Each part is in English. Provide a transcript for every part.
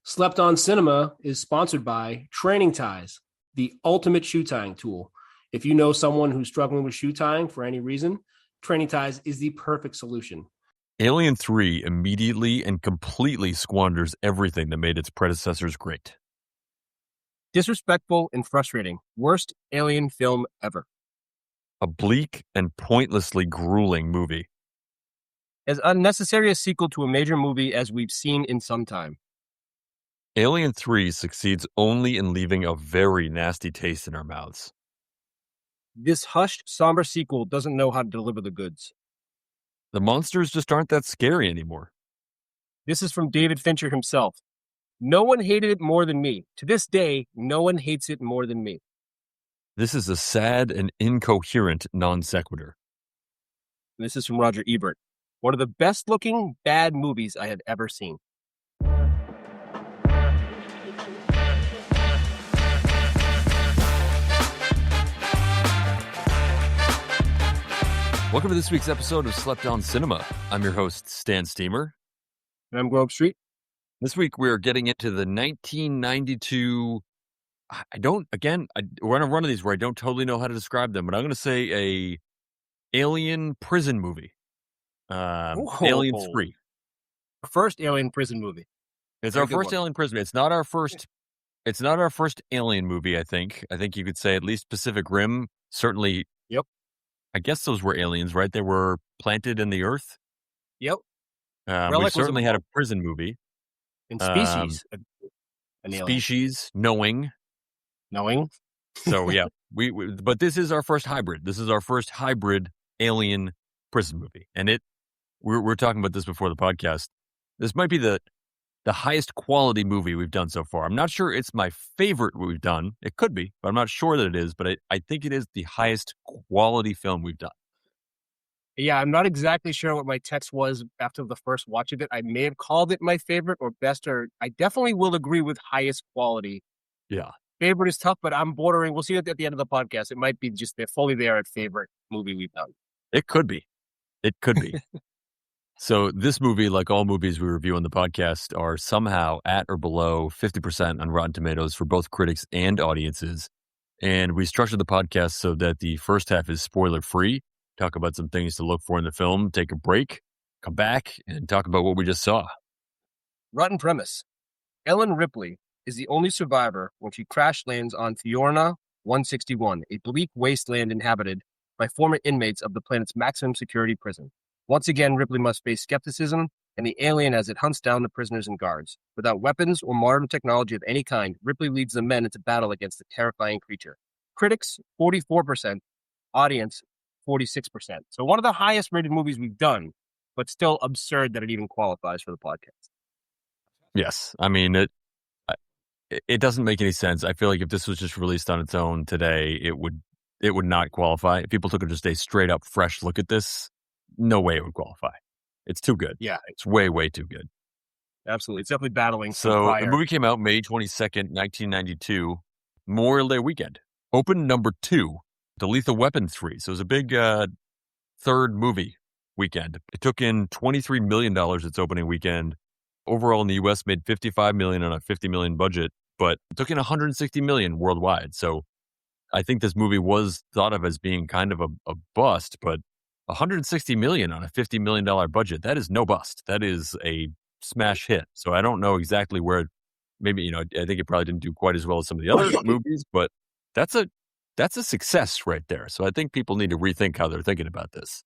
Slept on Cinema is sponsored by Training Ties, the ultimate shoe tying tool. If you know someone who's struggling with shoe tying for any reason, Training Ties is the perfect solution. Alien 3 immediately and completely squanders everything that made its predecessors great. Disrespectful and frustrating. Worst alien film ever. A bleak and pointlessly grueling movie. As unnecessary a sequel to a major movie as we've seen in some time. Alien 3 succeeds only in leaving a very nasty taste in our mouths. This hushed, somber sequel doesn't know how to deliver the goods. The monsters just aren't that scary anymore. This is from David Fincher himself. No one hated it more than me. To this day, no one hates it more than me. This is a sad and incoherent non sequitur. This is from Roger Ebert. One of the best-looking bad movies I have ever seen. Welcome to this week's episode of Slept on Cinema. I'm your host, Stan Steamer. And I'm GrobeStreet. This week we're getting into the 1992... we're on a run of these where I don't totally know how to describe them, but I'm going to say a alien prison movie. Alien 3. First alien prison movie. It's our first alien prison. It's not our first alien movie, I think. I think you could say at least Pacific Rim. Certainly. Yep. I guess those were aliens, right? They were planted in the earth. Yep. We certainly had a prison movie. In Species. Species, Knowing. So yeah, but this is our first hybrid. This is our first hybrid alien prison movie. And we're talking about this before the podcast. This might be the highest quality movie we've done so far. I'm not sure it's my favorite we've done. It could be, but I'm not sure that it is. But I think it is the highest quality film we've done. Yeah, I'm not exactly sure what my text was after the first watch of it. I may have called it my favorite or best, or I definitely will agree with highest quality. Yeah. Favorite is tough, but I'm bordering. We'll see it at the end of the podcast. It might be just they're fully there at favorite movie we've done. It could be. So this movie, like all movies we review on the podcast, are somehow at or below 50% on Rotten Tomatoes for both critics and audiences. And we structured the podcast so that the first half is spoiler-free, talk about some things to look for in the film, take a break, come back, and talk about what we just saw. Rotten premise. Ellen Ripley is the only survivor when she crash lands on Fiorna 161, a bleak wasteland inhabited by former inmates of the planet's maximum security prison. Once again, Ripley must face skepticism and the alien as it hunts down the prisoners and guards. Without weapons or modern technology of any kind, Ripley leads the men into battle against the terrifying creature. Critics, 44%. Audience, 46%. So one of the highest rated movies we've done, but still absurd that it even qualifies for the podcast. Yes. I mean, it doesn't make any sense. I feel like if this was just released on its own today, it would not qualify. If people took just a straight up fresh look at this, no way it would qualify. It's too good. Yeah. It's way, way too good. Absolutely. It's definitely battling. So the movie came out May 22nd, 1992, Memorial Day weekend. Opened number 2 to Lethal Weapon 3. So it was a big third movie weekend. It took in $23 million its opening weekend. Overall in the U.S. made $55 million on a $50 million budget, but it took in $160 million worldwide. So I think this movie was thought of as being kind of a bust, but $160 million on a $50 million budget, that is no bust. That is a smash hit. So I don't know exactly where, maybe, I think it probably didn't do quite as well as some of the other movies, but that's a success right there. So I think people need to rethink how they're thinking about this.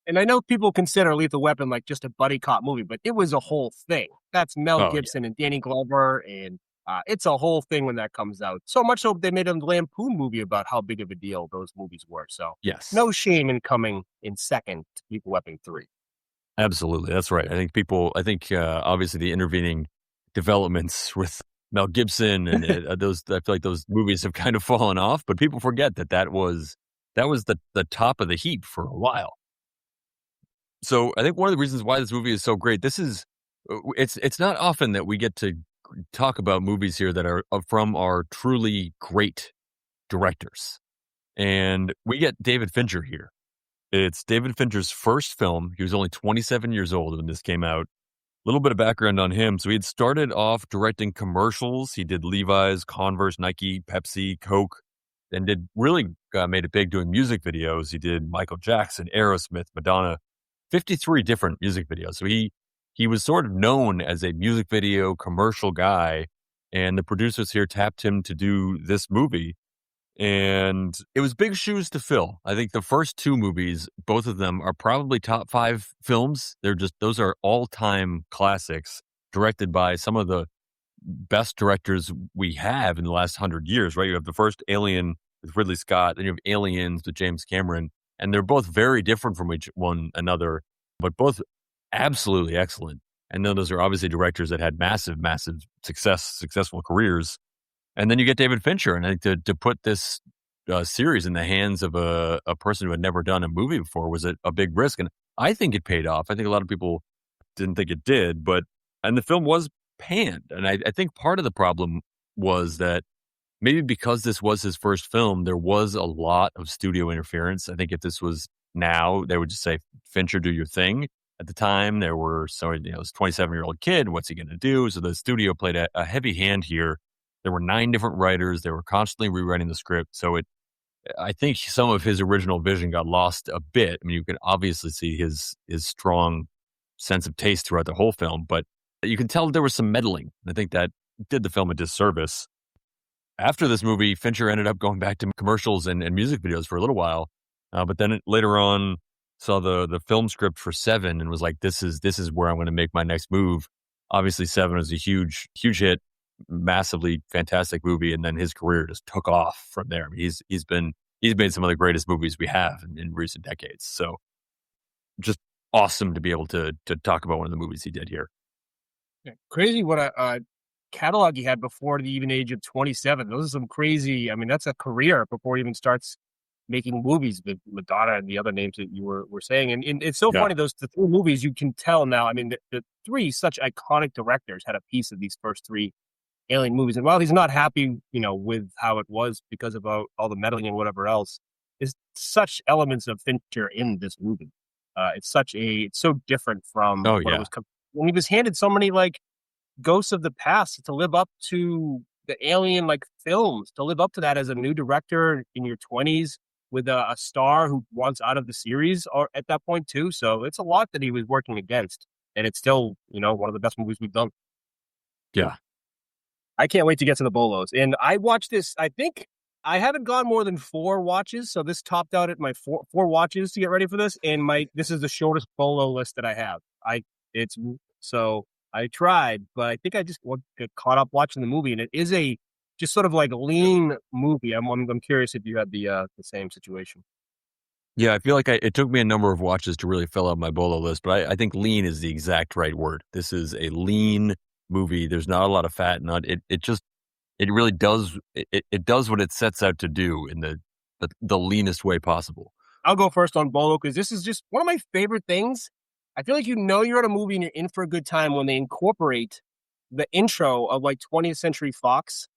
And I know people consider Lethal Weapon like just a buddy cop movie, but it was a whole thing. That's Mel Gibson and Danny Glover, and it's a whole thing when that comes out. So much so they made a Lampoon movie about how big of a deal those movies were. So yes, no shame in coming in second to Lethal Weapon 3. Absolutely, that's right. I think obviously the intervening developments with Mel Gibson and those, I feel like those movies have kind of fallen off, but people forget that was the top of the heap for a while. So I think one of the reasons why this movie is so great, it's not often that we get to talk about movies here that are from our truly great directors. And we get David Fincher here. It's David Fincher's first film. He was only 27 years old when this came out. little bit of background on him. So he had started off directing commercials. He did Levi's, Converse, Nike, Pepsi, Coke, and did really made it big doing music videos. He did Michael Jackson, Aerosmith, Madonna, 53 different music videos. So he was sort of known as a music video commercial guy, and the producers here tapped him to do this movie. And it was big shoes to fill. I think the first two movies, both of them are probably top 5 films. Those are all-time classics, directed by some of the best directors we have in the last 100 years, right? You have the first Alien with Ridley Scott, then you have Aliens with James Cameron, and they're both very different from each one another, but both absolutely excellent. And then those are obviously directors that had massive successful careers. And then you get David Fincher, and I think to put this series in the hands of a person who had never done a movie before was a big risk. And I think it paid off. I think a lot of people didn't think it did, and the film was panned. And I think part of the problem was that maybe because this was his first film, there was a lot of studio interference. I think if this was now, they would just say, Fincher, do your thing. At the time, there were, this 27-year-old kid, what's he going to do? So the studio played a heavy hand here. There were 9 different writers. They were constantly rewriting the script. So I think some of his original vision got lost a bit. I mean, you can obviously see his strong sense of taste throughout the whole film, but you can tell there was some meddling. I think that did the film a disservice. After this movie, Fincher ended up going back to commercials and music videos for a little while. But then later on saw the film script for Seven and was like, this is where I'm going to make my next move. Obviously, Seven was a huge hit, massively fantastic movie, and then his career just took off from there. I mean, he's made some of the greatest movies we have in recent decades. So just awesome to be able to talk about one of the movies he did here. Yeah, crazy what a catalog he had before the even age of 27. Those are some crazy. I mean, that's a career before he even starts making movies with Madonna and the other names that you were saying. And it's so funny, the 3 movies, you can tell now. I mean, the 3 such iconic directors had a piece of these first 3 Alien movies. And while he's not happy, with how it was because of all the meddling and whatever else, is such elements of Fincher in this movie. It's so different from what it was. When he was handed so many ghosts of the past to live up to the Alien films, to live up to that as a new director in your 20s with a star who wants out of the series or at that point too. So it's a lot that he was working against, and it's still one of the best movies we've done. Yeah. I can't wait to get to the bolos. And I watched this, I think I haven't gone more than 4 watches. So this topped out at my 4 watches to get ready for this. And this is the shortest bolo list that I have. So I tried, but I think I just got caught up watching the movie. And it is a just sort of lean movie. I'm curious if you had the same situation. Yeah, I feel like it took me a number of watches to really fill out my bolo list, but I think lean is the exact right word. This is a lean movie. There's not a lot of fat in it. It really does. It does what it sets out to do in the leanest way possible. I'll go first on bolo because this is just one of my favorite things. I feel like you're at a movie and you're in for a good time when they incorporate the intro of 20th Century Fox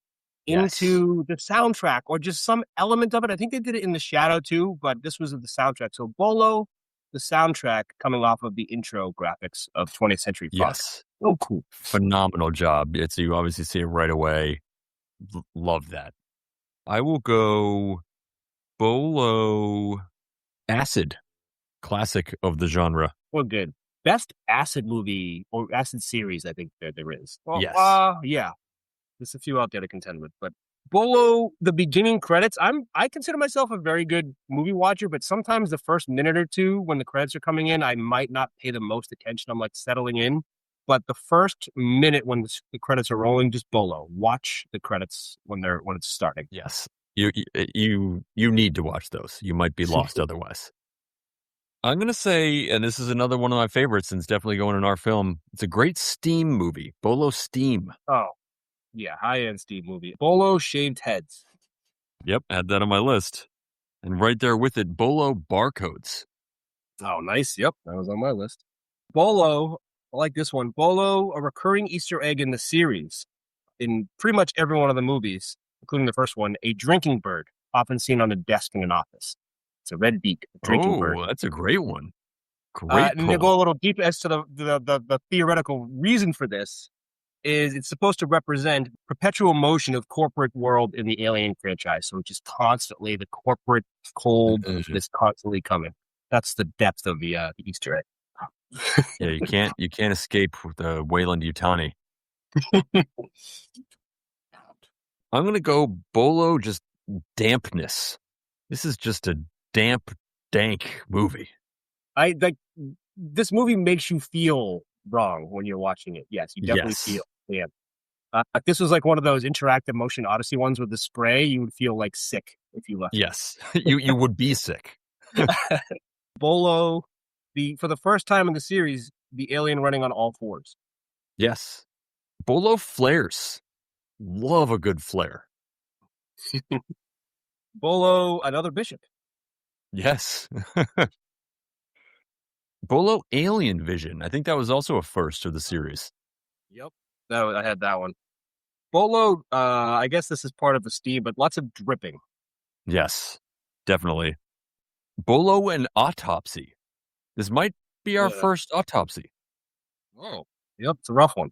into the soundtrack or just some element of it. I think they did it in The Shadow too, but this was the soundtrack. So Bolo, the soundtrack coming off of the intro graphics of 20th Century Fox. Yes. Oh, cool. Phenomenal job. So you obviously see it right away. Love that. I will go Bolo Acid, classic of the genre. Well, good. Best acid movie or acid series, I think there is. Well, yes. Yeah. There's a few out there to contend with, but Bolo, the beginning credits, I consider myself a very good movie watcher, but sometimes the first minute or two when the credits are coming in, I might not pay the most attention. I'm settling in. But the first minute when the credits are rolling, just Bolo. Watch the credits when it's starting. Yes. You need to watch those. You might be lost otherwise. I'm going to say, and this is another one of my favorites, and it's definitely going in our film. It's a great Steam movie, Bolo Steam. Oh, yeah, high-end Steam movie. Bolo Shaved Heads. Yep, had that on my list. And right there with it, Bolo Barcodes. Oh, nice. Yep, that was on my list. Bolo, I like this one. Bolo, a recurring Easter egg in the series. In pretty much every one of the movies, including the first one, a drinking bird, often seen on a desk in an office. It's a red beak, a drinking bird. Oh, that's a great one. Great And to pull. go a little deep as to the theoretical reason for this is it's supposed to represent perpetual motion of corporate world in the Alien franchise. So just constantly the corporate cold is constantly coming. That's the depth of the Easter egg. Yeah, you can't escape the Wayland Yutani. I'm going to go Bolo, just dampness. This is just a damp, dank movie. This movie makes you feel wrong when you're watching it. Yes, you definitely feel damp. If this was like one of those interactive motion Odyssey ones with the spray, you would feel like sick if you left. Yes, you would be sick. Bolo, for the first time in the series, the alien running on all fours. Yes. Bolo flares. Love a good flare. Bolo, another bishop. Yes. Bolo alien vision. I think that was also a first for the series. Yep. I had that one. Bolo, I guess this is part of the steam, but lots of dripping. Yes, definitely. Bolo and autopsy. This might be our first autopsy. Oh, yep. It's a rough one.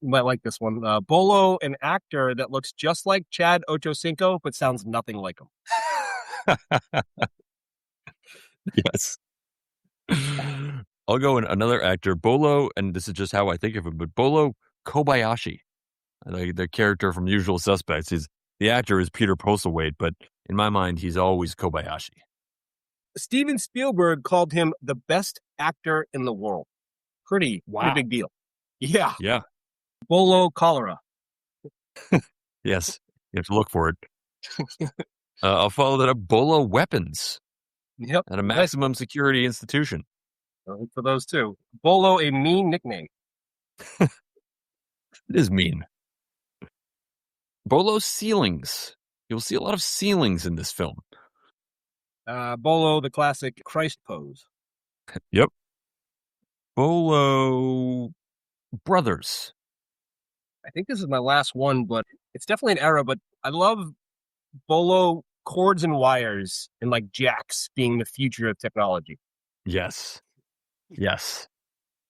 You might like this one. Bolo, an actor that looks just like Chad Ochocinco, but sounds nothing like him. Yes. I'll go in another actor, Bolo, and this is just how I think of him, but Bolo Kobayashi, the character from Usual Suspects. The actor is Peter Postlethwaite, but in my mind, he's always Kobayashi. Steven Spielberg called him the best actor in the world. Pretty big deal. Yeah. Yeah. Bolo cholera. Yes. You have to look for it. I'll follow that up. Bolo weapons. Yep. At a maximum security institution. I'll look for those too. Bolo, a mean nickname. It is mean. Bolo ceilings. You'll see a lot of ceilings in this film. Bolo, the classic Christ pose. Yep. Bolo brothers. I think this is my last one, but it's definitely an era, but I love Bolo cords and wires and like jacks being the future of technology. Yes. Yes.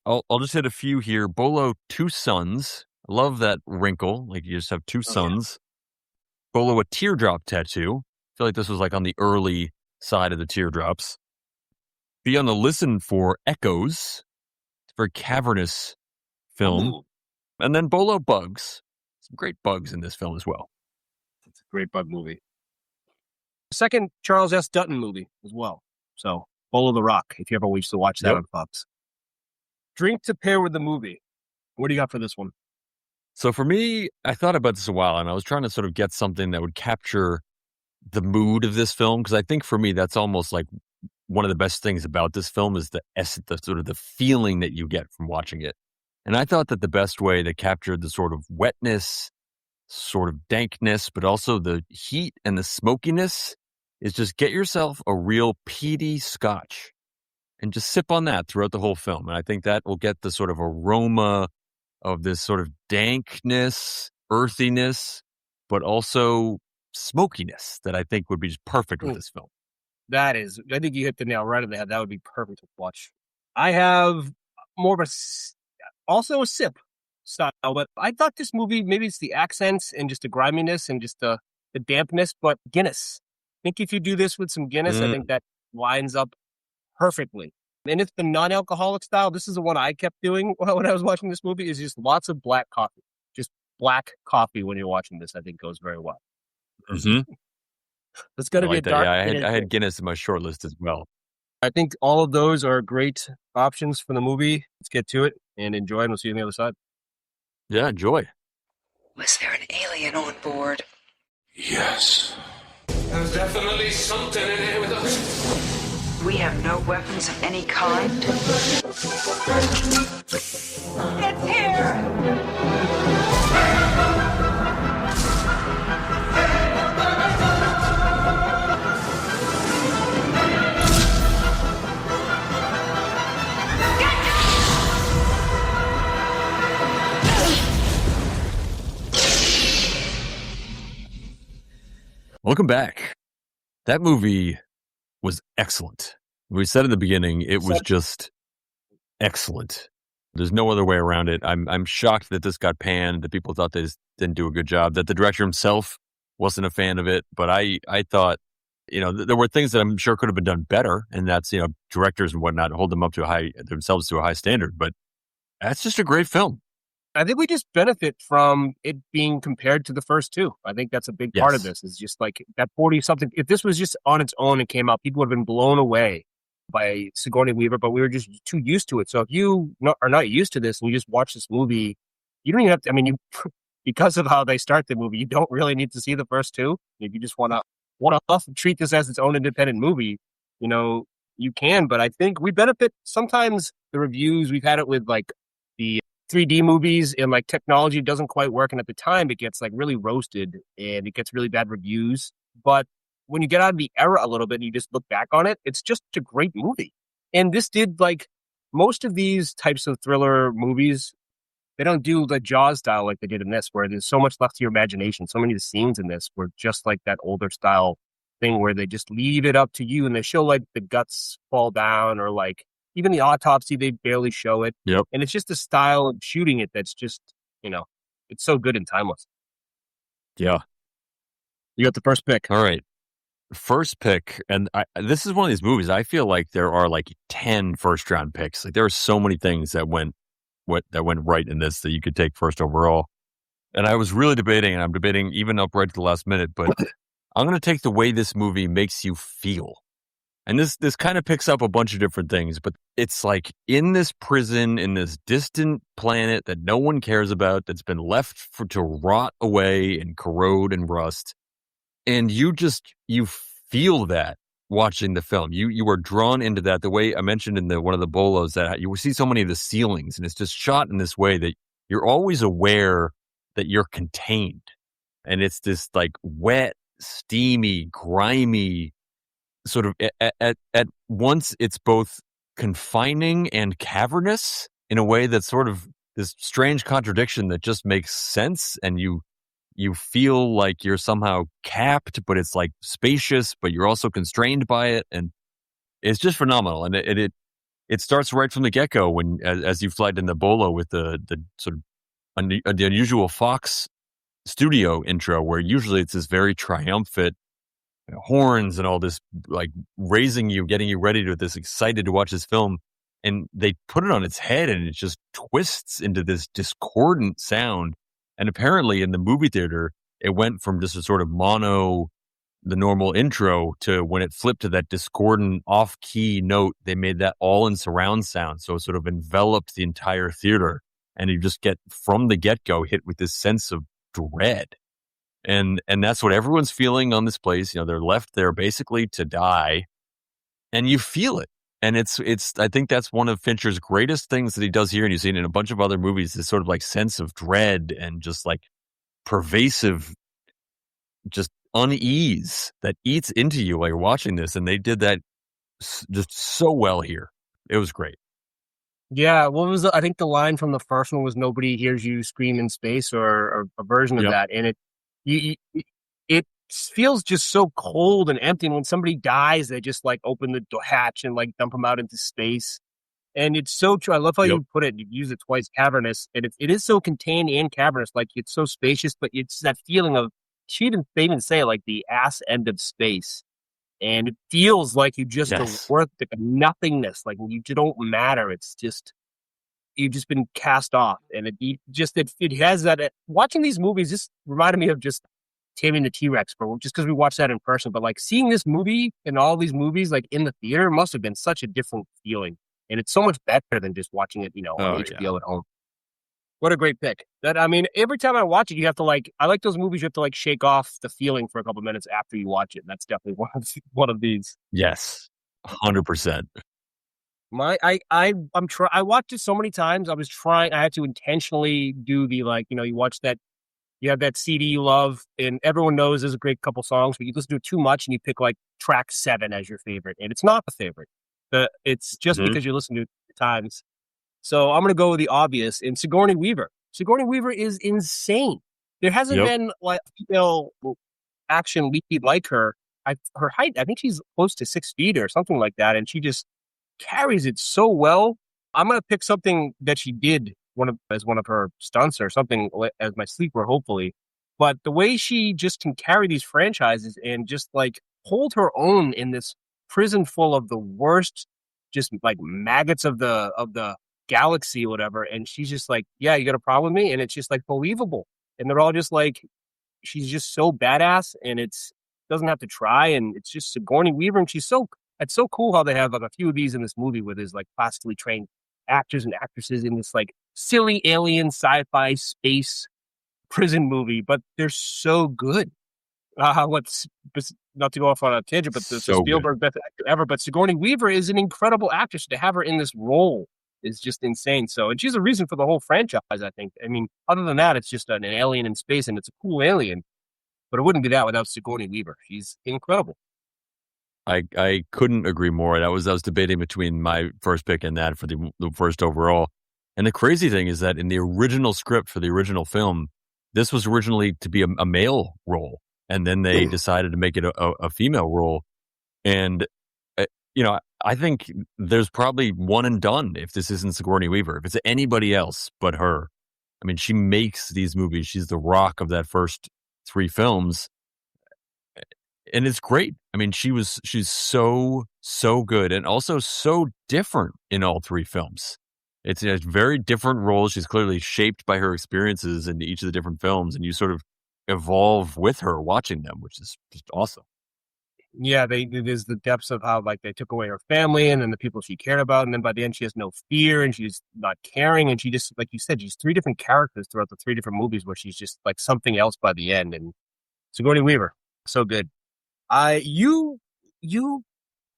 I'll just hit a few here. Bolo, two sons. I love that wrinkle. Like you just have two sons. Yeah. Bolo, a teardrop tattoo. I feel like this was like on the early side of the teardrops. Be on the listen for echoes. It's a very cavernous film. Ooh. And then Bolo bugs. Some great bugs in this film as well. It's a great bug movie. Second Charles S. Dutton movie as well. So Bolo the Rock, if you ever wish to watch that on Fox. Drink to pair with the movie. What do you got for this one? So for me, I thought about this a while, and I was trying to sort of get something that would capture the mood of this film, because I think for me, that's almost like one of the best things about this film is the sort of the feeling that you get from watching it. And I thought that the best way that captured the sort of wetness, sort of dankness, but also the heat and the smokiness is just get yourself a real peaty scotch and just sip on that throughout the whole film. And I think that will get the sort of aroma of this sort of dankness, earthiness, but also smokiness that I think would be just perfect with this film. I think you hit the nail right on the head. That would be perfect to watch. I have more of also a sip style, but I thought this movie, maybe it's the accents and just the griminess and just the dampness, but Guinness. I think if you do this with some Guinness, I think that lines up perfectly. And it's the non-alcoholic style. This is the one I kept doing when I was watching this movie, is just lots of black coffee. Just black coffee when you're watching this, I think goes very well. Mm-hmm. It's going to be a dark. Yeah, I had Guinness in my short list as well. I think all of those are great options for the movie. Let's get to it and enjoy, and we'll see you on the other side. Yeah, enjoy. Was there an alien on board? Yes. There's definitely something in here with us. We have no weapons of any kind. It's here! Welcome back. That movie was excellent. We said in the beginning, it was just excellent. There's no other way around it. I'm shocked that this got panned, that people thought they didn't do a good job, that the director himself wasn't a fan of it. But I thought, there were things that I'm sure could have been done better, and that's, directors and whatnot hold them up to themselves to a high standard. But that's just a great film. I think we just benefit from it being compared to the first two. I think that's a big part of this, is just like that 40-something. If this was just on its own and came out, people would have been blown away by Sigourney Weaver, but we were just too used to it. So if you are not used to this and you just watch this movie, you don't even have to, because of how they start the movie, you don't really need to see the first two. If you just want to treat this as its own independent movie, you can. But I think we benefit sometimes the reviews. We've had it with like the 3D movies, and like technology doesn't quite work, and at the time it gets like really roasted and it gets really bad reviews. But when you get out of the era a little bit and you just look back on it, it's just a great movie. And this did, like most of these types of thriller movies, they don't do the Jaws style like they did in this, where there's so much left to your imagination. So many of the scenes in this were just like that older style thing where they just leave it up to you, and they show like the guts fall down, or like even the autopsy, they barely show it. Yep. And it's just the style of shooting it that's just, it's so good and timeless. Yeah. You got the first pick. All right. First pick, and this is one of these movies, I feel like there are like 10 first-round picks. Like there are so many things that went right in this that you could take first overall. And I was really debating, and I'm debating even up right to the last minute, but I'm going to take the way this movie makes you feel. And this kind of picks up a bunch of different things, but it's like in this prison, in this distant planet that no one cares about, that's been left to rot away and corrode and rust. And you feel that watching the film. You are drawn into that, the way I mentioned in one of the bolos, that you see so many of the ceilings, and it's just shot in this way that you're always aware that you're contained. And it's this like wet, steamy, grimy sort of at once it's both confining and cavernous in a way that's sort of this strange contradiction that just makes sense. And you feel like you're somehow capped, but it's like spacious, but you're also constrained by it. And it's just phenomenal. And it starts right from the get-go when, as you flagged in the bolo with the sort of the unusual Fox studio intro, where usually it's this very triumphant horns and all this, like raising you, getting you ready to this, excited to watch this film. And they put it on its head, and it just twists into this discordant sound. And apparently in the movie theater, it went from just a sort of mono, the normal intro, to when it flipped to that discordant off-key note, they made that all in surround sound. So it sort of enveloped the entire theater. And you just get, from the get-go, hit with this sense of dread. And that's what everyone's feeling on this place. They're left there basically to die, and you feel it. And it's I think that's one of Fincher's greatest things that he does here, and you see it in a bunch of other movies, this sort of like sense of dread and just like pervasive, just unease that eats into you while you're watching this. And they did that just so well here. It was great. Yeah, I think the line from the first one was "Nobody hears you scream in space," or a version of that. And it feels just so cold and empty. And when somebody dies, they just like open the hatch and like dump them out into space. And it's so true. I love how you put it. You use it twice, cavernous. And it is so contained and cavernous. Like it's so spacious, but it's that feeling of, they even say like the ass end of space. And it feels like you just are worth the nothingness. Like you don't matter. It's just, you've just been cast off. And it has that. Watching these movies just reminded me of just Taming the T-Rex, but just because we watched that in person. But like seeing this movie and all these movies like in the theater must have been such a different feeling. And it's so much better than just watching it, on HBO at home. What a great pick. Every time I watch it, you have to I like those movies you have to shake off the feeling for a couple minutes after you watch it. And that's definitely one of these. Yes. 100%. I watched it so many times. I had to intentionally do the you watch that, you have that CD you love, and everyone knows there's a great couple songs, but you listen to it too much and you pick track 7 as your favorite. And it's not the favorite. It's just because you listen to it times. So I'm going to go with the obvious in Sigourney Weaver. Sigourney Weaver is insane. There hasn't been a female action lead like her her height, I think she's close to 6 feet or something like that, and she just carries it so well. I'm gonna pick something that she did as one of her stunts or something as my sleeper, hopefully. But the way she just can carry these franchises and just like hold her own in this prison full of the worst, just like maggots of the galaxy or whatever, and she's just like, yeah, you got a problem with me, and it's just like believable, and they're all just like, she's just so badass, and it's doesn't have to try, and it's just Sigourney Weaver, and it's so cool how they have like a few of these in this movie where there's like classically trained actors and actresses in this like silly alien sci-fi space prison movie, but they're so good. What's not to go off on a tangent, but the Spielberg best actor ever, but Sigourney Weaver is an incredible actress. To have her in this role is just insane. So, and she's a reason for the whole franchise, I think. I mean, other than that, it's just an alien in space, and it's a cool alien, but it wouldn't be that without Sigourney Weaver. She's incredible. I couldn't agree more. I was debating between my first pick and that for the first overall. And the crazy thing is that in the original script for the original film, this was originally to be a male role, and then they decided to make it a female role. And I think there's probably one and done if this isn't Sigourney Weaver. If it's anybody else but her, I mean, she makes these movies. She's the rock of that first 3 films. And it's great. I mean, she's so good, and also so different in all 3 films. It's a very different role. She's clearly shaped by her experiences in each of the different films, and you sort of evolve with her watching them, which is just awesome. Yeah, there's the depths of how like they took away her family and then the people she cared about, and then by the end she has no fear and she's not caring, and she just, like you said, she's 3 different characters throughout the 3 different movies where she's just like something else by the end. And Sigourney Weaver, so good. You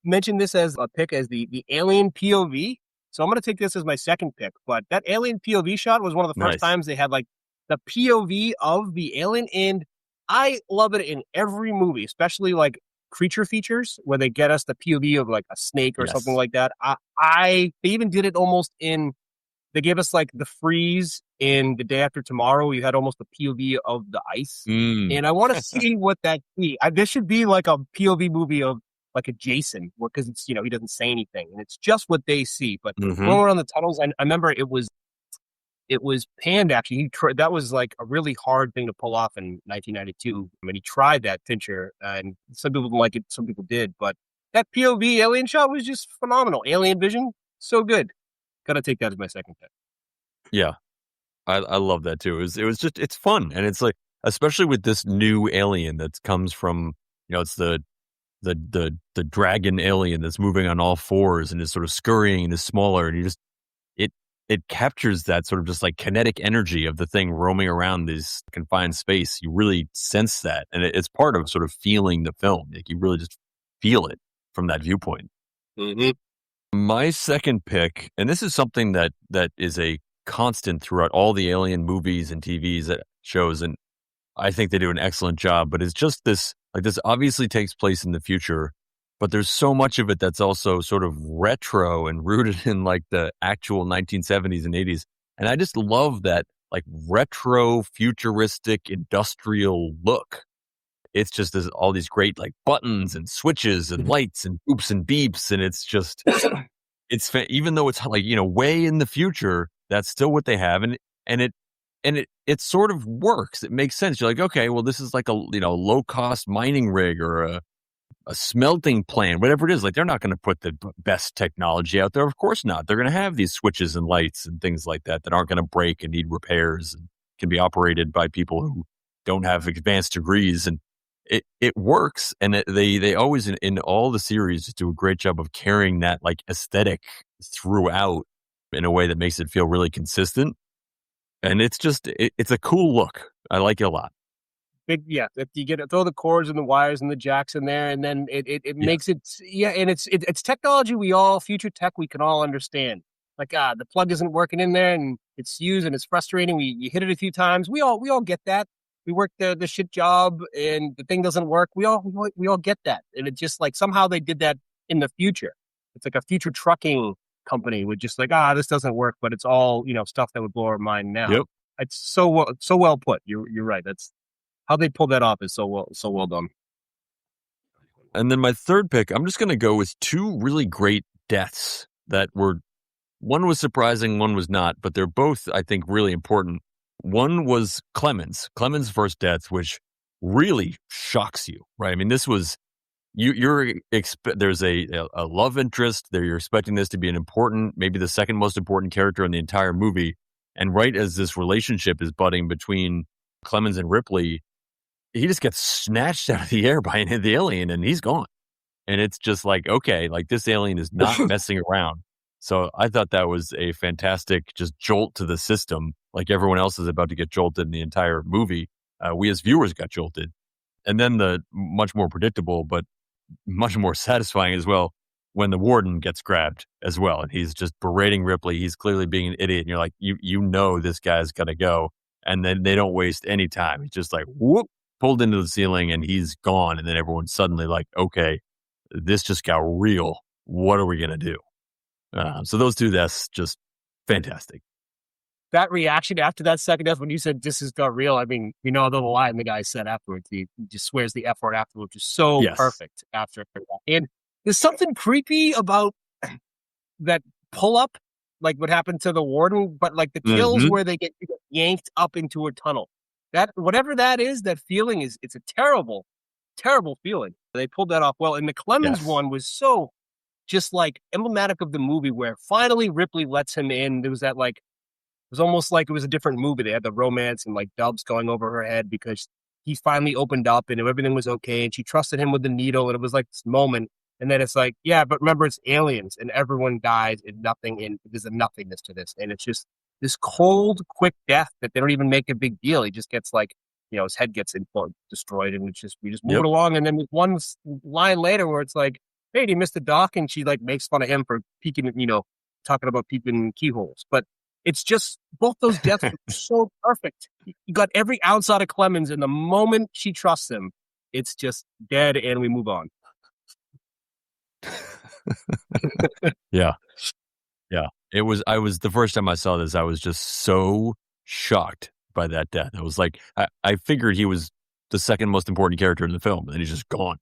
mentioned this as a pick as the alien POV, so I'm going to take this as my second pick. But that alien POV shot was one of the first times they had like the POV of the alien, and I love it in every movie, especially like creature features where they get us the POV of like a snake or something like that. They even did it almost in. They gave us like the freeze in The Day After Tomorrow. You had almost the POV of the ice. And I want to see what that be. This should be like a POV movie of like a Jason, because it's, he doesn't say anything and it's just what they see. But when we're on the tunnels, I remember it was panned actually. That was like a really hard thing to pull off in 1992. I mean, he tried that, Fincher, and some people didn't like it, some people did. But that POV alien shot was just phenomenal. Alien vision, so good. Got to take that as my second pick. Yeah, I love that too. It's fun, and it's like, especially with this new alien that comes from, it's the dragon alien that's moving on all 4s and is sort of scurrying and is smaller, and it captures that sort of just like kinetic energy of the thing roaming around this confined space. You really sense that, and it's part of sort of feeling the film. Like you really just feel it from that viewpoint. Mm-hmm. My second pick, and this is something that is a constant throughout all the alien movies and TVs that shows, and I think they do an excellent job, but it's just this obviously takes place in the future, but there's so much of it that's also sort of retro and rooted in like the actual 1970s and 80s. And I just love that like retro futuristic industrial look. It's just all these great like buttons and switches and lights and boops and beeps. And it's just, even though it's like, way in the future, that's still what they have. And it sort of works. It makes sense. You're like, okay, well, this is like a, low cost mining rig or a smelting plant, whatever it is. Like, they're not going to put the best technology out there. Of course not. They're going to have these switches and lights and things like that aren't going to break and need repairs and can be operated by people who don't have advanced degrees. And it works, and they always in all the series do a great job of carrying that like aesthetic throughout in a way that makes it feel really consistent. And it's just it's a cool look. I like it a lot. If you throw the cords and the wires and the jacks in there, and then it makes it and it's technology future tech we can all understand. Like the plug isn't working in there and it's used and it's frustrating. You hit it a few times. We all get that. We work the shit job and the thing doesn't work. We all get that. And it's just like somehow they did that in the future. It's like a future trucking company with just like, this doesn't work, but it's all, stuff that would blow our mind now. Yep. It's so well put. You're right. That's how they pull that off is so well done. And then my third pick, I'm just going to go with two really great deaths that were, one was surprising, one was not, but they're both, I think, really important. One was Clemens' first death, which really shocks you, right? I mean, this was, there's a love interest there. You're expecting this to be an important, maybe the second most important character in the entire movie. And right as this relationship is budding between Clemens and Ripley, he just gets snatched out of the air by the alien and he's gone. And it's just like, okay, like this alien is not messing around. So I thought that was a fantastic just jolt to the system. Like everyone else is about to get jolted in the entire movie. We as viewers got jolted. And then the much more predictable, but much more satisfying as well, when the warden gets grabbed as well. And he's just berating Ripley. He's clearly being an idiot. And you're like, you know this guy's got to go. And then they don't waste any time. He's just like, whoop, pulled into the ceiling and he's gone. And then everyone's suddenly like, okay, this just got real. What are we going to do? So those two deaths, just fantastic. That reaction after that second death, when you said this has got real, I mean, you know, the line the guy said afterwards, he just swears the F word afterwards, which is so perfect after that. And there's something creepy about that pull up, like what happened to the warden, but like the kills where they get yanked up into a tunnel. That, whatever that is, that feeling it's a terrible, terrible feeling. They pulled that off well. And the Clemens one was so just like emblematic of the movie where finally Ripley lets him in. There was that like, it was almost like it was a different movie. They had the romance and like dubs going over her head because he finally opened up and everything was okay. And she trusted him with the needle. And it was like this moment. And then it's like, yeah, but remember, it's aliens and everyone dies and nothing. And there's a nothingness to this. And it's just this cold, quick death that they don't even make a big deal. He just gets like, you know, his head gets destroyed. And it's just, we just move it along. And then there's one line later where it's like, hey, you missed the dock. And she like makes fun of him for peeking, you know, talking about peeking keyholes. But it's just, both those deaths are so perfect. You got every ounce out of Clemens, and the moment she trusts him, it's just dead, and we move on. Yeah. It was, the first time I saw this, I was just so shocked by that death. I was like, I figured he was the second most important character in the film, and then he's just gone.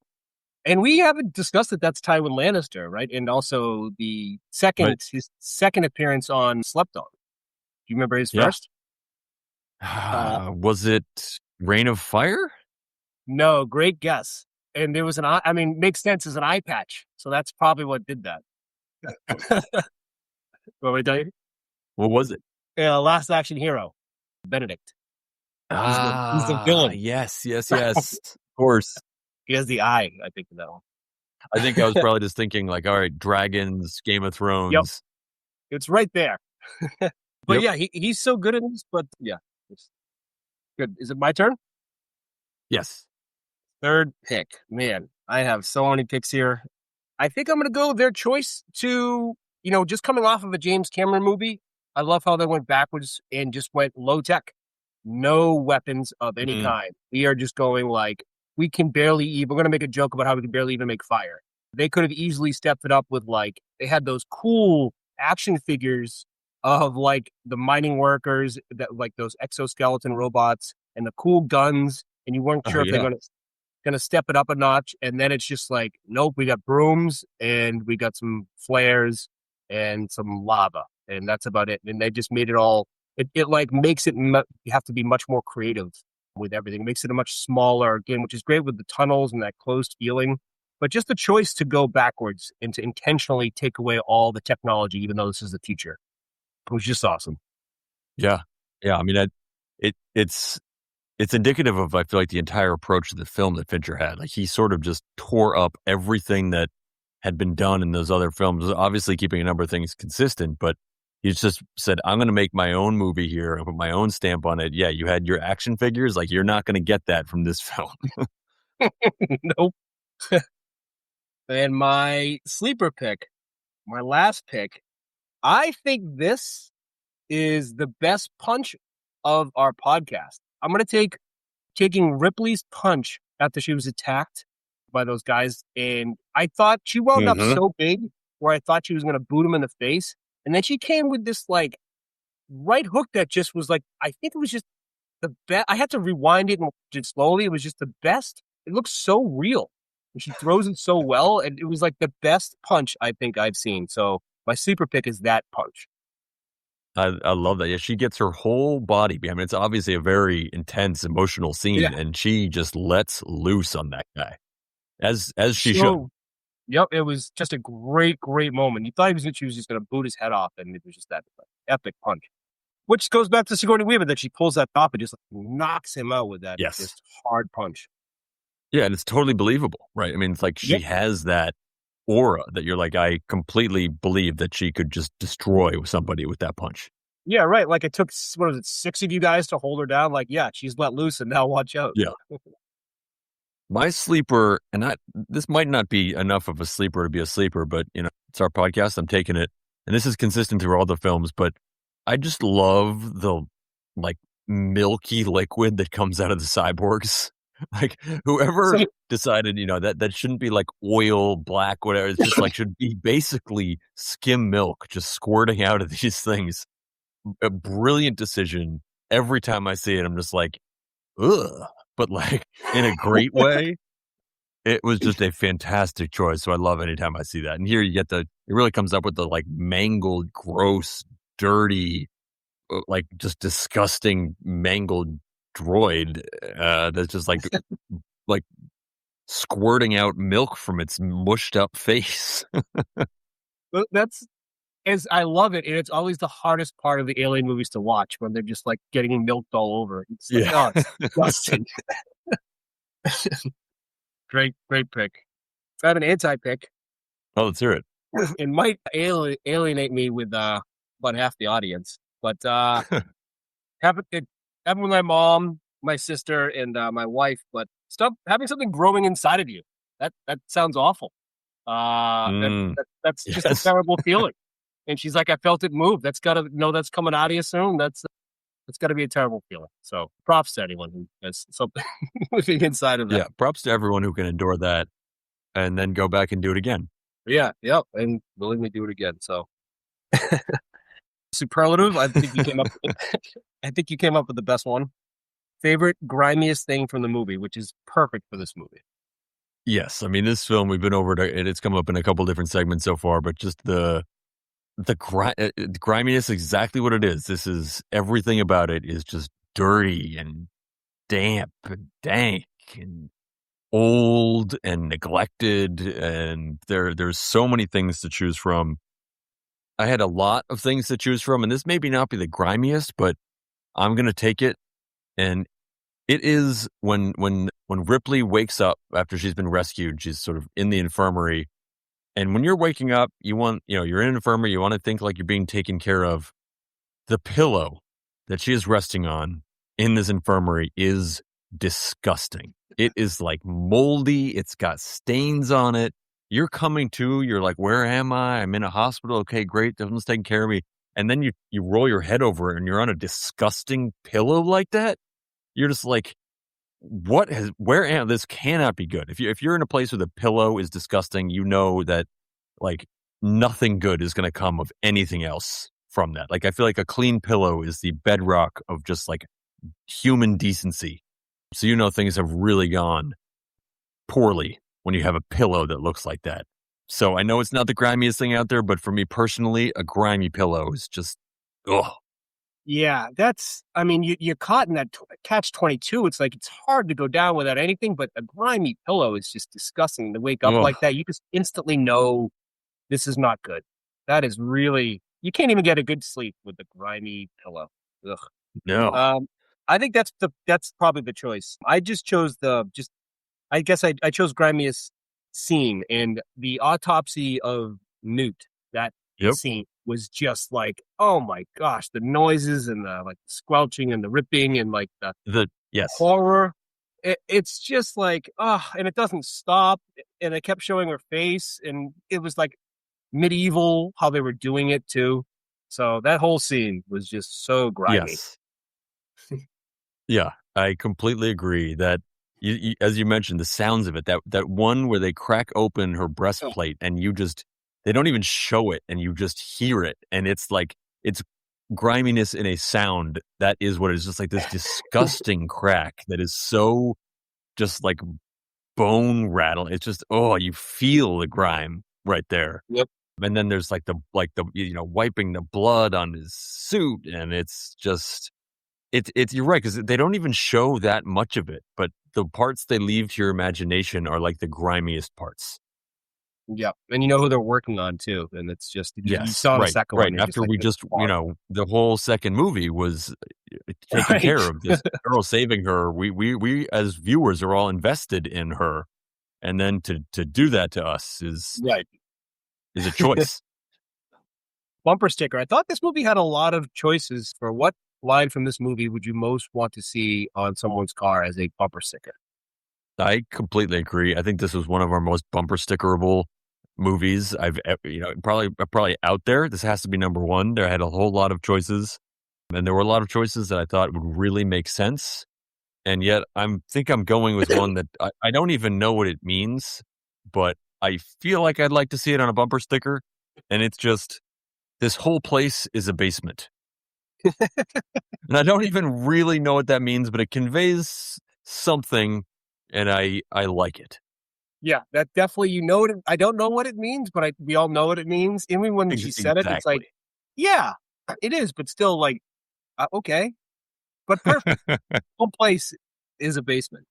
And we haven't discussed that that's Tywin Lannister, right? And also the second, his second appearance on Slept On. Do you remember his first? Was it Reign of Fire? No, great guess. And there was makes sense as an eye patch. So that's probably what did that. Want me to tell you? What was it? Last Action Hero, Benedict. He's the villain. Yes. Of course. He has the eye, I think, in that one. I think I was probably just thinking like, all right, dragons, Game of Thrones. Yep. It's right there. But yeah, he's so good at this. But yeah, it's good. Is it my turn? Yes. Third pick. Man, I have so many picks here. I think I'm going to go their choice to, you know, just coming off of a James Cameron movie. I love how they went backwards and just went low tech. No weapons of any kind. We are just going like, we're going to make a joke about how we can barely even make fire. They could have easily stepped it up with like, they had those cool action figures of like the mining workers, that like those exoskeleton robots and the cool guns, and you weren't sure if they're gonna step it up a notch. And then it's just like, nope, we got brooms and we got some flares and some lava, and that's about it. And they just made it all. It like makes it you have to be much more creative with everything. It makes it a much smaller game, which is great with the tunnels and that closed feeling. But just the choice to go backwards and to intentionally take away all the technology, even though this is the future. It was just awesome. Yeah. I mean, it's indicative of, I feel like, the entire approach to the film that Fincher had. Like, he sort of just tore up everything that had been done in those other films, obviously keeping a number of things consistent, but he just said, I'm going to make my own movie here. I'll put my own stamp on it. Yeah, you had your action figures. Like, you're not going to get that from this film. Nope. And my sleeper pick, my last pick, I think this is the best punch of our podcast. I'm going to taking Ripley's punch after she was attacked by those guys. And I thought she wound up so big where I thought she was going to boot him in the face. And then she came with this like right hook that just was like, I think it was just the best. I had to rewind it and watch it slowly. It was just the best. It looks so real. And she throws it so well, and it was like the best punch I think I've seen. So my sleeper pick is that punch. I love that. Yeah, she gets her whole body. I mean, it's obviously a very intense, emotional scene, and she just lets loose on that guy, as she should. Yep, it was just a great, great moment. You thought she was just going to boot his head off, and it was just that epic punch. Which goes back to Sigourney Weaver, that she pulls that off and just knocks him out with that just hard punch. Yeah, and it's totally believable, right? I mean, it's like she has that aura that you're like, I completely believe that she could just destroy somebody with that punch. Yeah, right. Like it took, 6 of you guys to hold her down? Like, yeah, she's let loose and now watch out. Yeah. My sleeper, and this might not be enough of a sleeper to be a sleeper, but it's our podcast. I'm taking it. And this is consistent through all the films, but I just love the like milky liquid that comes out of the cyborgs. Like whoever decided, that shouldn't be like oil, black, whatever. It's just like should be basically skim milk just squirting out of these things. A brilliant decision. Every time I see it, I'm just like, ugh. But like in a great way. It was just a fantastic choice. So I love anytime I see that. And here you get it really comes up with the like mangled, gross, dirty, like just disgusting mangled droid that's just like like squirting out milk from its mushed up face. I love it, and it's always the hardest part of the Alien movies to watch when they're just like getting milked all over. It's like, oh, it's disgusting. Great pick. I have an anti-pick. Oh, let's hear it. It might alienate me with about half the audience, but it happened with my mom, my sister, and my wife. But having something growing inside of you, that sounds awful. That's just a terrible feeling. And she's like, I felt it move. That's got to know that's coming out of you soon. That's got to be a terrible feeling. So props to anyone who has something living inside of that. Yeah, props to everyone who can endure that and then go back and do it again. Yeah, yep, and willingly do it again. So superlative, I think you came up with the best one. Favorite grimiest thing from the movie, which is perfect for this movie. Yes, I mean, this film, we've been over it. It's come up in a couple different segments so far, but just the griminess, exactly what it is. This is everything about it is just dirty and damp and dank and old and neglected, and there's so many things to choose from. I had a lot of things to choose from, and this may not be the grimiest, but I'm gonna take it. And it is when Ripley wakes up after she's been rescued. She's sort of in the infirmary. And when you're waking up, you're in an infirmary, you want to think like you're being taken care of. The pillow that she is resting on in this infirmary is disgusting. It is like moldy. It's got stains on it. You're coming to, you're like, where am I? I'm in a hospital. Okay, great. Someone's taking care of me. And then you roll your head over it and you're on a disgusting pillow like that. You're just like, this cannot be good. If you're in a place where the pillow is disgusting, you know that like nothing good is going to come of anything else from that. Like I feel like a clean pillow is the bedrock of just like human decency. So things have really gone poorly when you have a pillow that looks like that. So I know it's not the grimiest thing out there, but for me personally, a grimy pillow is just ugh. Yeah, you're caught in that catch-22. It's like, it's hard to go down without anything, but a grimy pillow is just disgusting to wake up like that. You just instantly know this is not good. That is really, you can't even get a good sleep with the grimy pillow. Ugh. No. I think that's probably the choice. I just chose I guess I chose grimiest scene, and the autopsy of Newt, that scene was just like, oh my gosh, the noises and the like squelching and the ripping and like the horror. It's just like, and it doesn't stop. And it kept showing her face, and it was like medieval how they were doing it too. So that whole scene was just so grimy. Yes. Yeah, I completely agree that you, as you mentioned, the sounds of it, that one where they crack open her breastplate and they don't even show it and you just hear it. And it's like, it's griminess in a sound. That is what it is, just like this disgusting crack that is so just like bone rattle. It's just, you feel the grime right there. Yep. And then there's like the wiping the blood on his suit, and it's just it's you're right, because they don't even show that much of it, but the parts they leave to your imagination are like the grimiest parts. Yeah, and you know who they're working on too, and it's just you saw the second right. one. After we just the whole second movie was taking Right. care of this girl, saving her. We as viewers are all invested in her, and then to do that to us is Right. a choice. Bumper sticker. I thought this movie had a lot of choices for what line from this movie would you most want to see on someone's car as a bumper sticker. I completely agree. I think this was one of our most bumper stickerable movies I've probably out there. This has to be number one. There had a whole lot of choices, and there were a lot of choices that I thought would really make sense. And yet I'm going with one that I don't even know what it means, but I feel like I'd like to see it on a bumper sticker. And it's just, this whole place is a basement. And I don't even really know what that means, but it conveys something, and I like it. Yeah, that definitely, I don't know what it means, but we all know what it means. Even when she said it, it's like, yeah, it is, but still like, okay, but perfect. Whole place is a basement.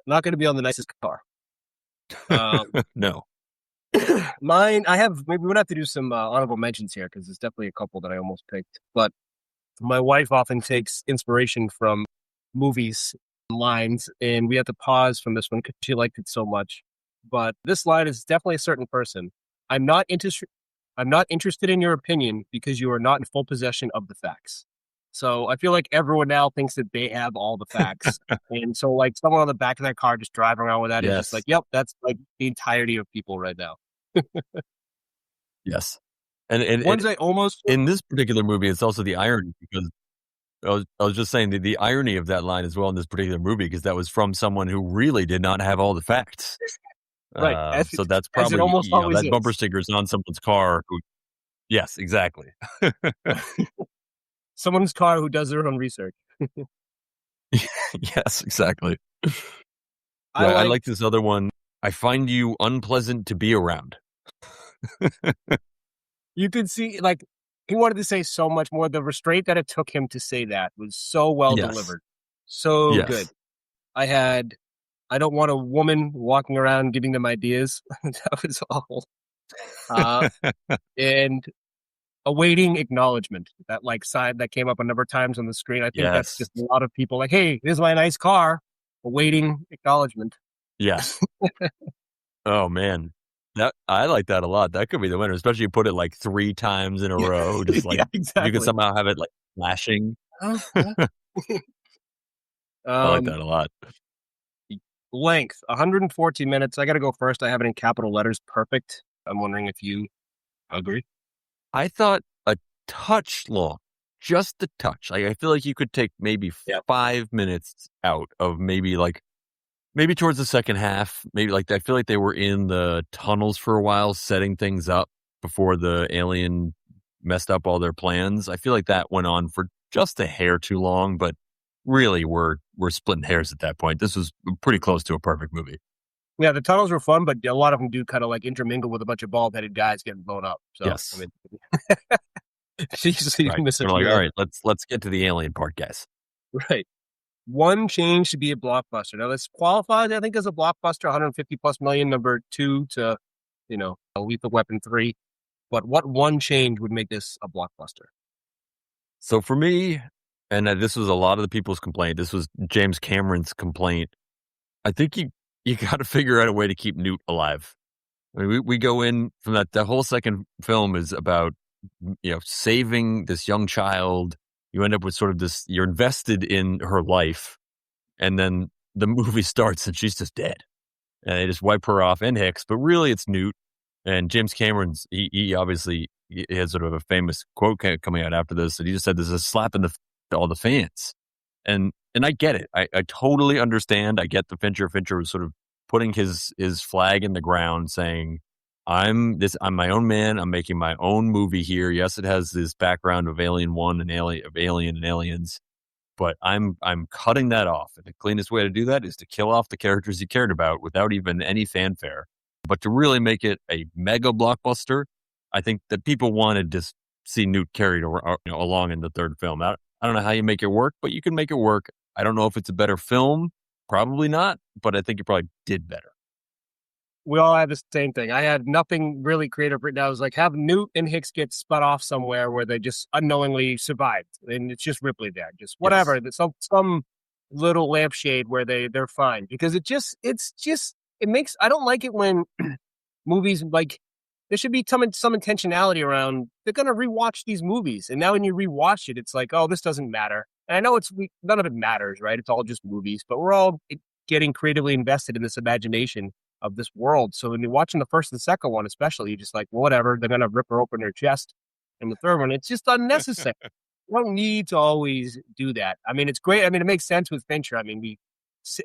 Not going to be on the nicest car. No. Mine, maybe we're going to have to do some honorable mentions here, because there's definitely a couple that I almost picked. But my wife often takes inspiration from movies lines, and we have to pause from this one because she liked it so much. But this line is definitely a certain person. I'm not interested in your opinion because you are not in full possession of the facts. So I feel like everyone now thinks that they have all the facts. And so like someone on the back of that car just driving around with that is just like, yep, that's like the entirety of people right now. Yes. And ones I almost in this particular movie, it's also the irony, because I was just saying the irony of that line as well in this particular movie, because that was from someone who really did not have all the facts. Right. So that's probably almost always that bumper sticker is on someone's car. Yes, exactly. Someone's car who does their own research. Yes, exactly. I like this other one. I find you unpleasant to be around. You could see, like, he wanted to say so much more. The restraint that it took him to say that was so well delivered. So good. I don't want a woman walking around giving them ideas. That was awful. And awaiting acknowledgement, that like sign that came up a number of times on the screen. I think that's just a lot of people like, hey, here's my nice car, awaiting acknowledgement. Yes. Oh man, I like that a lot. That could be the winner, especially you put it like 3 times in a row. Just like exactly. You could somehow have it like flashing. I like that a lot. Length 114 minutes. I got to go first. I have it in capital letters. Perfect. I'm wondering if you agree. I thought a touch long, just a touch. Like I feel like you could take maybe 5 minutes out of maybe towards the second half. Maybe like I feel like they were in the tunnels for a while, setting things up before the alien messed up all their plans. I feel like that went on for just a hair too long, but really we're splitting hairs at that point. This was pretty close to a perfect movie. Yeah, the tunnels were fun, but a lot of them do kind of like intermingle with a bunch of bald-headed guys getting blown up. So, yes. I mean, right. They're like, all right, let's get to the alien part, guys. Right. One change to be a blockbuster. Now, this qualifies, I think, as a blockbuster, 150 plus million, number 2 to, Lethal Weapon 3. But what one change would make this a blockbuster? So for me, and this was a lot of the people's complaint, this was James Cameron's complaint, I think you got to figure out a way to keep Newt alive. I mean, we go in from that. The whole second film is about, saving this young child. You end up with sort of this, you're invested in her life. And then the movie starts and she's just dead. And they just wipe her off, and Hicks, but really it's Newt. And James Cameron's, he obviously he has sort of a famous quote coming out after this. And he just said, there's a slap in all the fans. And I get it. I totally understand. I get the Fincher. Fincher was sort of putting his flag in the ground saying, I'm my own man. I'm making my own movie here. Yes, it has this background of Alien 1 and Alien and Aliens. But I'm cutting that off. And the cleanest way to do that is to kill off the characters you cared about without even any fanfare. But to really make it a mega blockbuster, I think that people wanted to see Newt carried along in the third film. I don't know how you make it work, but you can make it work. I don't know if it's a better film. Probably not, but I think it probably did better. We all had the same thing. I had nothing really creative written down. I was like, have Newt and Hicks get spun off somewhere where they just unknowingly survived. And it's just Ripley there. Just whatever. Yes. Some little lampshade where they're fine. Because it makes, I don't like it when movies, like, there should be some intentionality around, they're going to rewatch these movies. And now when you rewatch it, it's like, oh, this doesn't matter. And I know none of it matters, right? It's all just movies, but we're all getting creatively invested in this imagination of this world. So when you're watching the first and the second one, especially, you're just like, well, whatever, they're going to rip her open her chest. And the third one, it's just unnecessary. You don't need to always do that. I mean, it's great. I mean, it makes sense with Fincher. I mean,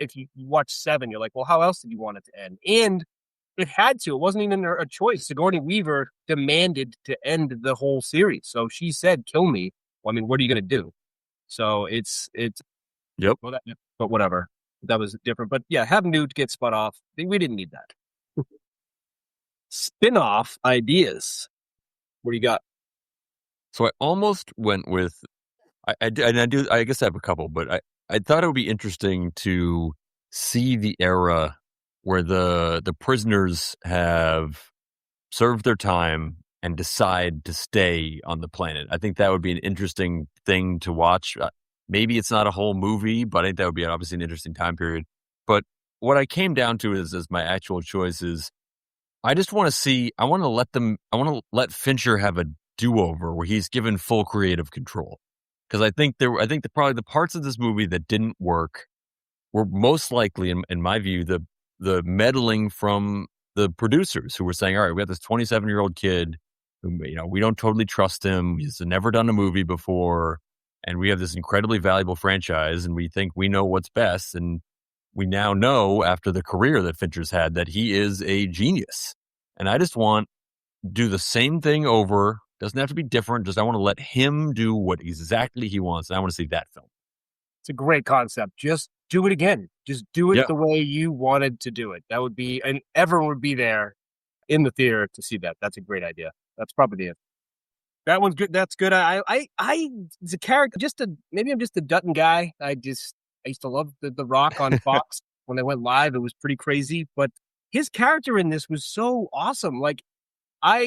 if you watch 7, you're like, well, how else did you want it to end? And it had to. It wasn't even a choice. Sigourney Weaver demanded to end the whole series. So she said, kill me. Well, I mean, what are you going to do? So it's yep. Well, but whatever. That was different. But yeah, have Newt get spun off. We didn't need that. Spin-off ideas. What do you got? So I almost went with, I guess I have a couple, but I thought it would be interesting to see the era where the prisoners have served their time and decide to stay on the planet. I think that would be an interesting thing to watch. Maybe it's not a whole movie, but I think that would be obviously an interesting time period. But what I came down to as my actual choice is, I just want to let Fincher have a do-over where he's given full creative control. Because I think probably the parts of this movie that didn't work were most likely, in my view, the meddling from the producers who were saying, all right, we have this 27-year-old kid who, we don't totally trust him. He's never done a movie before. And we have this incredibly valuable franchise, and we think we know what's best. And we now know, after the career that Fincher's had, that he is a genius. And I just want to do the same thing over. Doesn't have to be different. Just I want to let him do what exactly he wants. And I want to see that film. It's a great concept. Just do it again. Just do it the way you wanted to do it. That would be, and everyone would be there in the theater to see that. That's a great idea. That's probably it. That one's good. That's good. I it's a character. Maybe I'm just a Dutton guy. I used to love the Rock on Fox when they went live. It was pretty crazy, but his character in this was so awesome. Like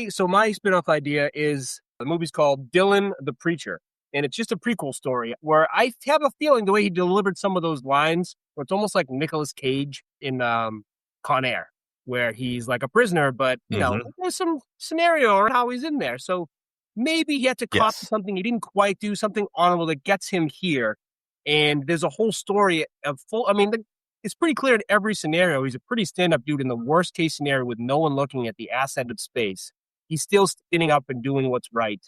so my spin-off idea is the movie's called Dylan the Preacher, and it's just a prequel story where I have a feeling the way he delivered some of those lines, where it's almost like Nicolas Cage in Con Air, where he's like a prisoner, but you know, there's some scenario or how he's in there. So maybe he had to copy something he didn't quite do, something honorable that gets him here. And there's a whole story of it's pretty clear in every scenario. He's a pretty stand-up dude in the worst case scenario with no one looking at the ass end of space. He's still standing up and doing what's right.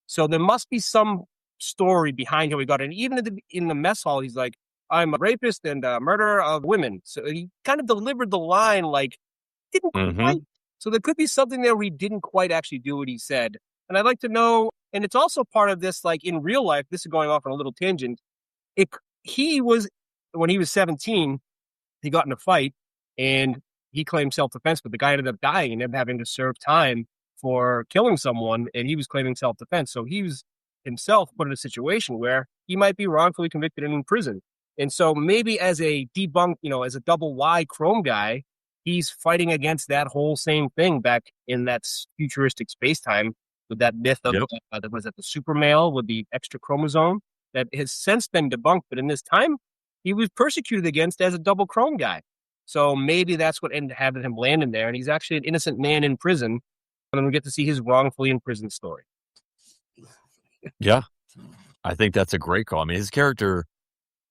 So there must be some story behind how he got it. And even in the mess hall, he's like, I'm a rapist and a murderer of women. So he kind of delivered the line like, didn't quite. So there could be something there where he didn't quite actually do what he said. And I'd like to know, and it's also part of this, like in real life, this is going off on a little tangent. When he was 17, he got in a fight and he claimed self-defense, but the guy ended up dying and ended up having to serve time for killing someone, and he was claiming self-defense. So he was himself put in a situation where he might be wrongfully convicted and in prison. And so maybe as a as a double Y Chrome guy, he's fighting against that whole same thing back in that futuristic space-time with that myth of, was that the super male with the extra chromosome that has since been debunked. But in this time, he was persecuted against as a double Chrome guy. So maybe that's what ended having him land in there. And he's actually an innocent man in prison. And then we get to see his wrongfully in prison story. Yeah, I think that's a great call. I mean, his character,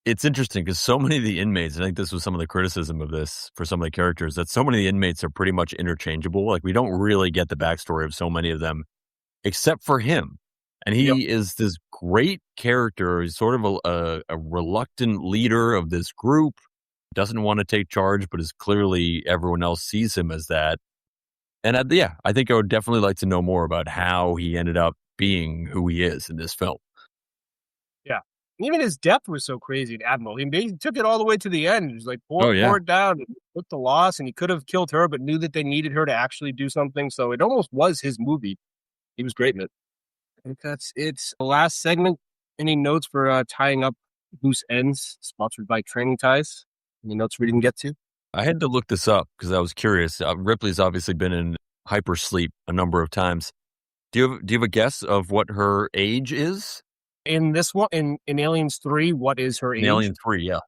it's interesting because so many of the inmates, I think this was some of the criticism of this for some of the characters, that so many of the inmates are pretty much interchangeable. Like, we don't really get the backstory of so many of them, except for him. And he is this great character. He's sort of a reluctant leader of this group, doesn't want to take charge, but is clearly everyone else sees him as that. And I think I would definitely like to know more about how he ended up being who he is in this film. Yeah. Even his death was so crazy in Admiral. He took it all the way to the end. He was like, pour it down and took the loss, and he could have killed her, but knew that they needed her to actually do something. So it almost was his movie. He was great in it. I think that's it. The last segment. Any notes for tying up loose ends? Sponsored by Training Ties. Any notes we didn't get to? I had to look this up because I was curious. Ripley's obviously been in hypersleep a number of times. Do you have a guess of what her age is? In this one, in Aliens 3, what is her age? In Alien 3, yeah.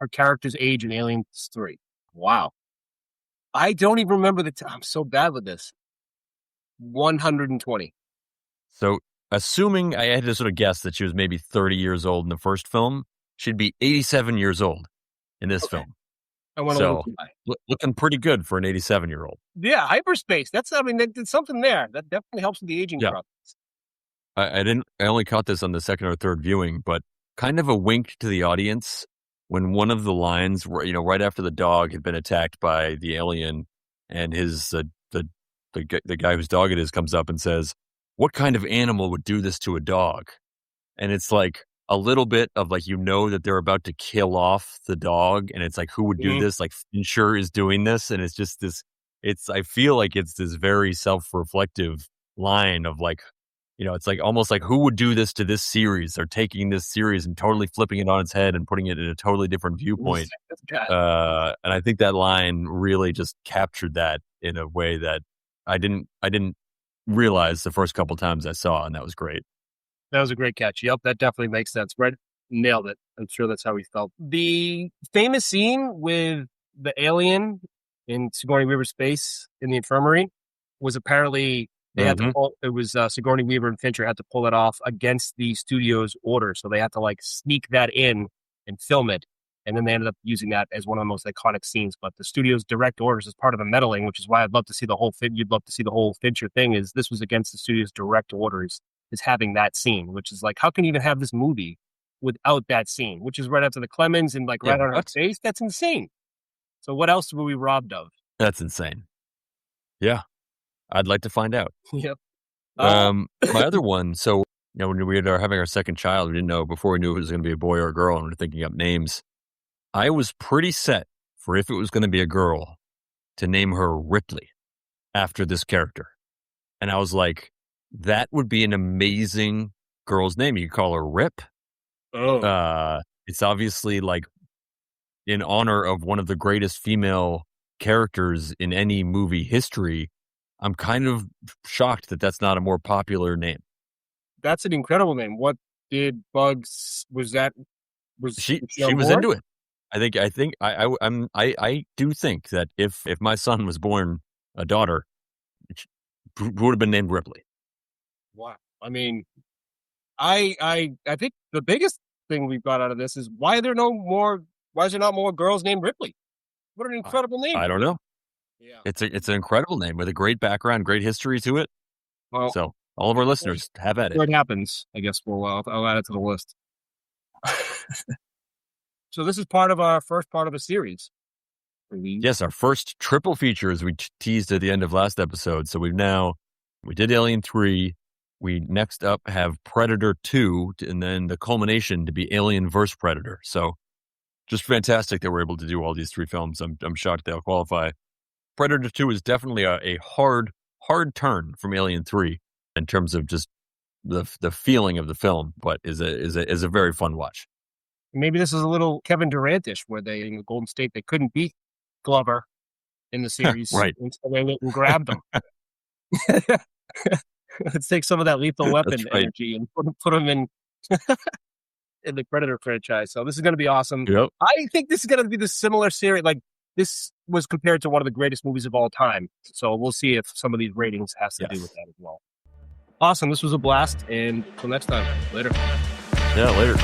Her character's age in Aliens 3. Wow. I don't even remember the time. I'm so bad with this. 120. So, assuming I had to sort of guess that she was maybe 30 years old in the first film, she'd be 87 years old in this film. I went a little too high. Looking pretty good for an 87-year-old. Yeah, hyperspace. There's something there. That definitely helps with the aging process. I only caught this on the second or third viewing, but kind of a wink to the audience when one of the lines, right after the dog had been attacked by the alien, and the guy whose dog it is comes up and says, "What kind of animal would do this to a dog?" And it's like a little bit of like, that they're about to kill off the dog, and it's like, who would do this? Like Fincher is doing this, and it's just this. I feel like it's this very self-reflective line of like, it's like almost like who would do this to this series? They're taking this series and totally flipping it on its head and putting it in a totally different viewpoint. And I think that line really just captured that in a way that I didn't realize the first couple times I saw, and that was great. That was a great catch. Yep, that definitely makes sense. Brett nailed it. I'm sure that's how he felt. The famous scene with the alien in Sigourney Weaver's space in the infirmary was apparently they had to pull. It was Sigourney Weaver and Fincher had to pull it off against the studio's order, so they had to like sneak that in and film it, and then they ended up using that as one of the most iconic scenes. But the studio's direct orders as part of the meddling, which is why I'd love to see the whole You'd love to see the whole Fincher thing. Is this was against the studio's direct orders? Is having that scene, which is like, how can you even have this movie without that scene? Which is right after the Clemens and like right on her face. That's insane. So what else were we robbed of? That's insane. Yeah. I'd like to find out. Yep. My other one, so when we were having our second child, we didn't know before we knew if it was going to be a boy or a girl, and we were thinking up names. I was pretty set for if it was going to be a girl to name her Ripley after this character. And I was like, that would be an amazing girl's name. You could call her Rip. It's obviously like in honor of one of the greatest female characters in any movie history. I'm kind of shocked that that's not a more popular name. That's an incredible name. What did Bugs was that? Was she was into it? I do think that if my son was born a daughter, it would have been named Ripley. Wow. I mean, I think the biggest thing we've got out of this is why is there not more girls named Ripley? What an incredible name. I don't know. Yeah. It's an incredible name with a great background, great history to it. Well, so all of our listeners have at it. What happens? I guess I'll add it to the list. So this is part of our first part of a series. Yes, our first triple feature, as we teased at the end of last episode. So we did Alien 3. We next up have Predator 2, and then the culmination to be Alien vs. Predator. So just fantastic that we're able to do all these three films. I'm shocked they'll qualify. Predator 2 is definitely a hard turn from Alien 3 in terms of just the feeling of the film, but is a very fun watch. Maybe this is a little Kevin Durant-ish, where they in Golden State they couldn't beat Glover in the series, right? And so they went and grabbed them. Let's take some of that Lethal Weapon energy and put them in in the Predator franchise. So this is going to be awesome. Yep. I think this is going to be the similar series. Like this was compared to one of the greatest movies of all time. So we'll see if some of these ratings has to do with that as well. Awesome. This was a blast. And until next time, later. Yeah, later.